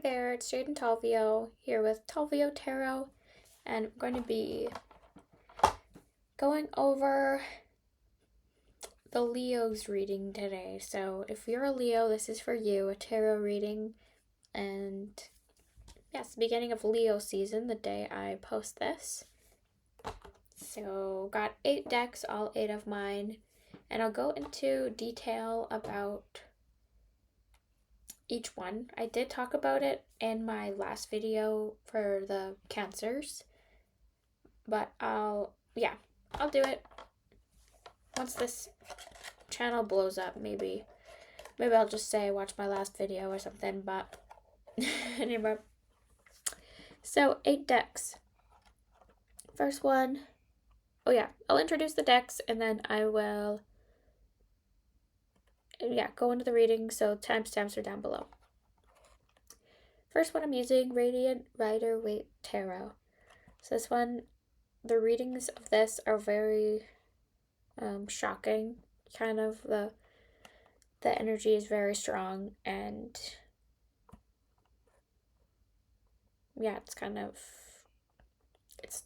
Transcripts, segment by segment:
there, it's Jaden Talvio here with Talvio Tarot, and I'm going to be going over the Leo's reading today. So if you're a Leo, this is for you, a tarot reading, and yes, beginning of Leo season, the day I post this. So got 8 decks, all 8 of mine, and I'll go into detail about each one. I did talk about it in my last video for the Cancers, but I'll do it once this channel blows up. Maybe I'll just say watch my last video or something, but anyway. So 8 decks. First one, I'll introduce the decks and then I will go into the reading, so timestamps are down below. First one I'm using, Radiant Rider-Waite Tarot. So this one, the readings of this are very shocking. Kind of the energy is very strong, and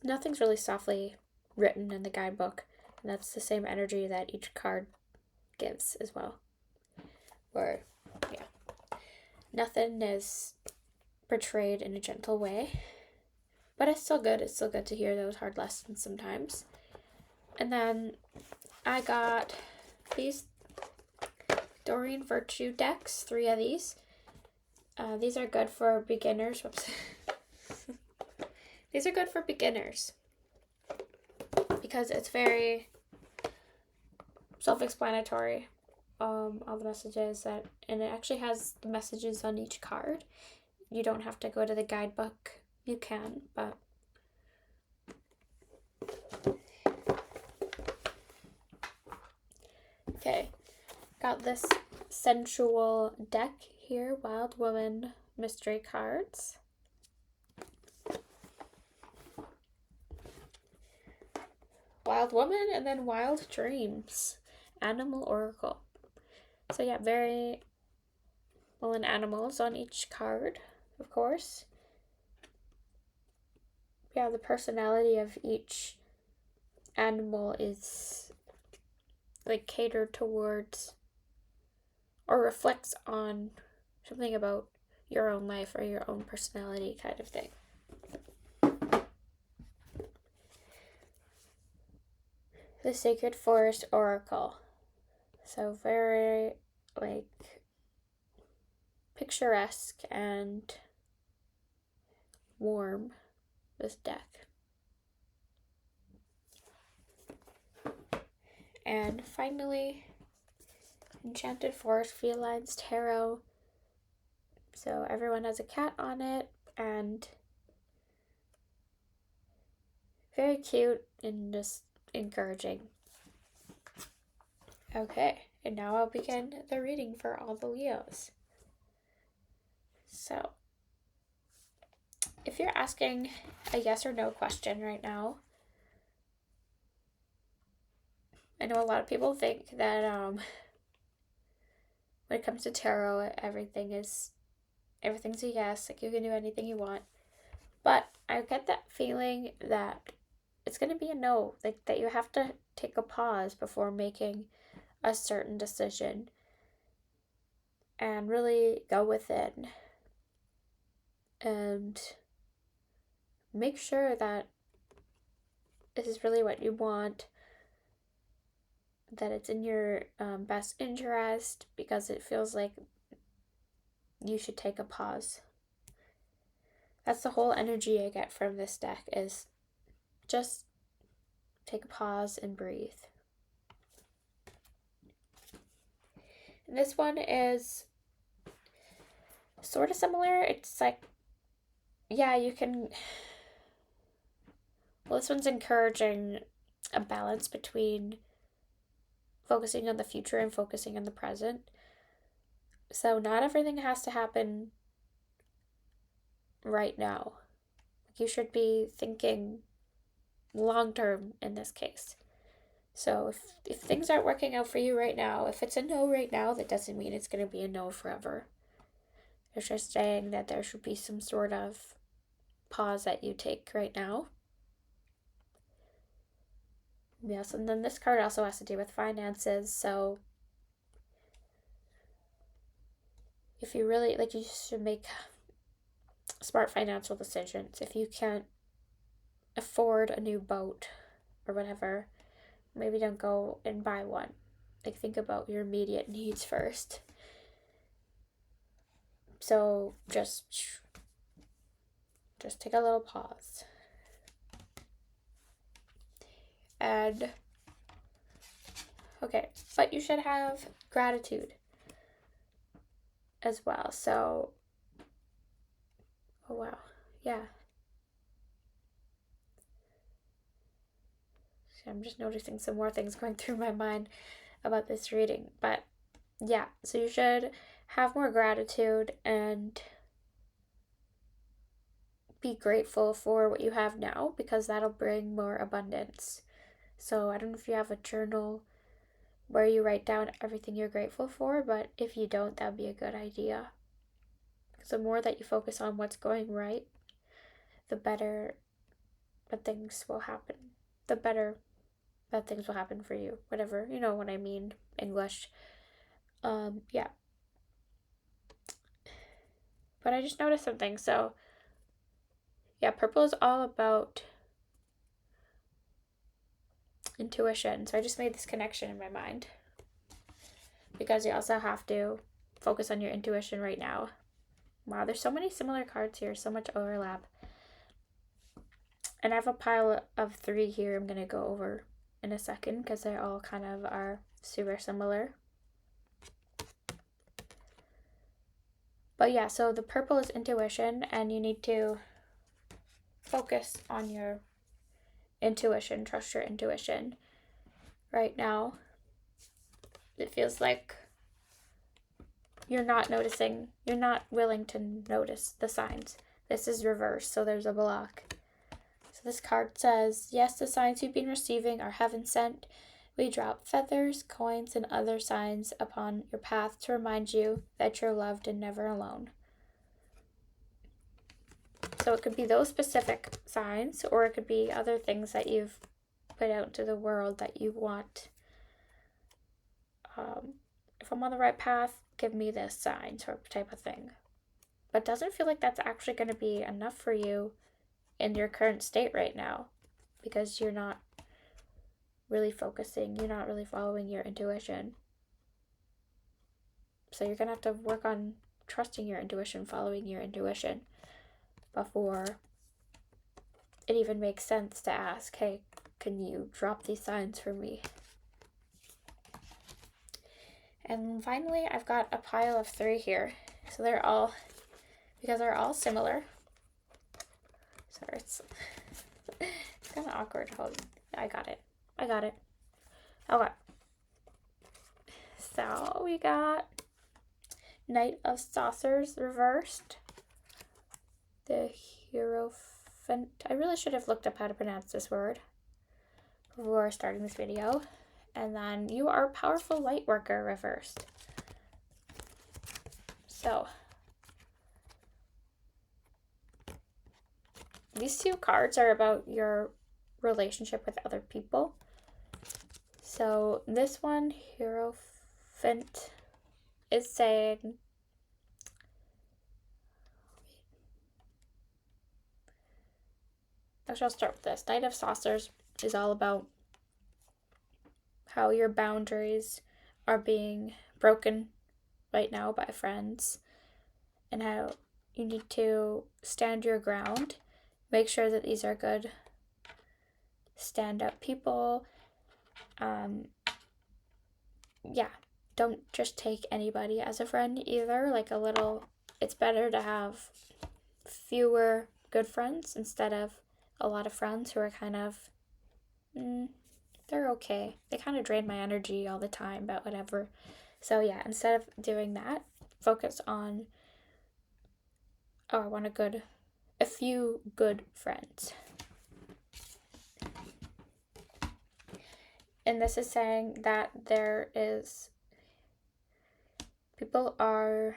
nothing's really softly written in the guidebook, and that's the same energy that each card gives as well. Where nothing is portrayed in a gentle way, but it's still good. It's still good to hear those hard lessons sometimes. And then I got these Doreen Virtue decks, 3 of these. These are good for beginners. Whoops. These are good for beginners because it's very self-explanatory. All the messages and it actually has the messages on each card. You don't have to go to the guidebook. You can, but okay. Got this sensual deck here, Wild Woman mystery cards. Wild Woman and then Wild Dreams, Animal Oracle. So very in animals on each card, of course. The personality of each animal is catered towards or reflects on something about your own life or your own personality, kind of thing. The Sacred Forest Oracle. So very picturesque and warm, this deck. And finally, Enchanted Forest Felines Tarot. So everyone has a cat on it, and very cute and just encouraging. Okay, and now I'll begin the reading for all the Leos. So, if you're asking a yes or no question right now, I know a lot of people think that when it comes to tarot, everything's a yes, you can do anything you want. But I get that feeling that it's going to be a no, that you have to take a pause before making a certain decision and really go with it and make sure that this is really what you want, that it's in your best interest, because it feels like you should take a pause. That's the whole energy I get from this deck, is just take a pause and breathe. And this one is sort of similar. It's you can... Well, this one's encouraging a balance between focusing on the future and focusing on the present. So not everything has to happen right now. You should be thinking long term in this case. So if things aren't working out for you right now, if it's a no right now, that doesn't mean it's going to be a no forever. It's just saying that there should be some sort of pause that you take right now. Yes, and then this card also has to do with finances, so if you really, like, you should make smart financial decisions. If you can't afford a new boat or whatever, maybe don't go and buy one. Like, think about your immediate needs first. So just take a little pause. And okay, but you should have gratitude as well. So, oh wow, yeah. So I'm just noticing some more things going through my mind about this reading. But yeah, so you should have more gratitude and be grateful for what you have now, because that'll bring more abundance. So I don't know if you have a journal where you write down everything you're grateful for, but if you don't, that'd be a good idea. Because the more that you focus on what's going right, the better that things will happen. The better that things will happen for you. Whatever, you know what I mean, English. Yeah. But I just noticed something. So, yeah, purple is all about intuition. So I just made this connection in my mind. Because you also have to focus on your intuition right now. Wow, there's so many similar cards here, so much overlap. And I have a pile of 3 here I'm going to go over in a second because they all kind of are super similar. But yeah, so the purple is intuition, and you need to focus on your intuition, trust your intuition. Right now, it feels like you're not noticing, you're not willing to notice the signs. This is reversed, so there's a block. So this card says, yes, the signs you've been receiving are heaven sent. We drop feathers, coins, and other signs upon your path to remind you that you're loved and never alone. So it could be those specific signs, or it could be other things that you've put out into the world that you want. If I'm on the right path, give me this sign, sort of type of thing. But doesn't feel like that's actually going to be enough for you in your current state right now, because you're not really focusing, you're not really following your intuition. So you're going to have to work on trusting your intuition, following your intuition, before it even makes sense to ask, hey, can you drop these signs for me? And finally, I've got a pile of 3 here. So they're all, because they're all similar. Sorry, it's kind of awkward. Hold, I got it. Okay. So we got Knight of Saucers reversed. The Hierophant. I really should have looked up how to pronounce this word before starting this video. And then you are a powerful light worker reversed. So these 2 cards are about your relationship with other people. So this one, Hierophant, is saying, actually I'll start with this. Knight of Saucers is all about how your boundaries are being broken right now by friends, and how you need to stand your ground. Make sure that these are good stand-up people. Yeah, don't just take anybody as a friend either. Like it's better to have fewer good friends instead of a lot of friends who are kind of, they're okay. They kind of drain my energy all the time, but whatever. So yeah, instead of doing that, focus on, I want a few good friends. And this is saying that people are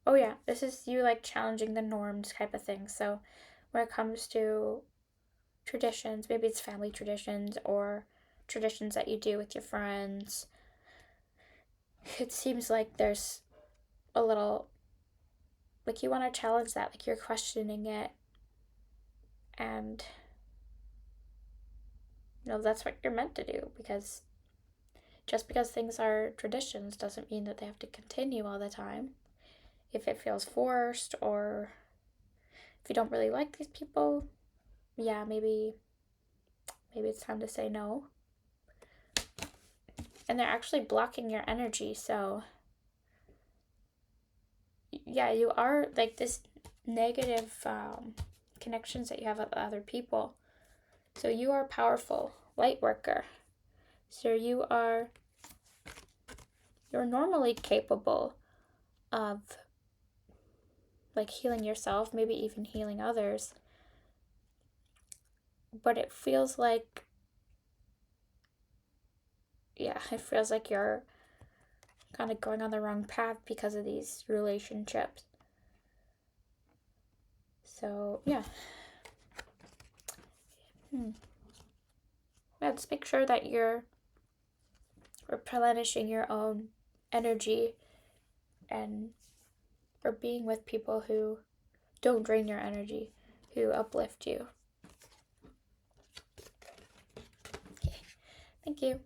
oh yeah, this is you like challenging the norms type of thing. So when it comes to traditions, maybe it's family traditions or traditions that you do with your friends, it seems like there's a little, like you want to challenge that, like you're questioning it, and that's what you're meant to do, because just because things are traditions doesn't mean that they have to continue all the time. If it feels forced, or if you don't really like these people, yeah, maybe it's time to say no. And they're actually blocking your energy, so yeah, you are like this negative connections that you have with other people. So you are powerful light worker. So you're normally capable of like healing yourself, maybe even healing others. But it feels like, yeah, it feels like you're kind of going on the wrong path because of these relationships. So, yeah. Let's make sure that you're replenishing your own energy and or being with people who don't drain your energy, who uplift you. Okay. Thank you.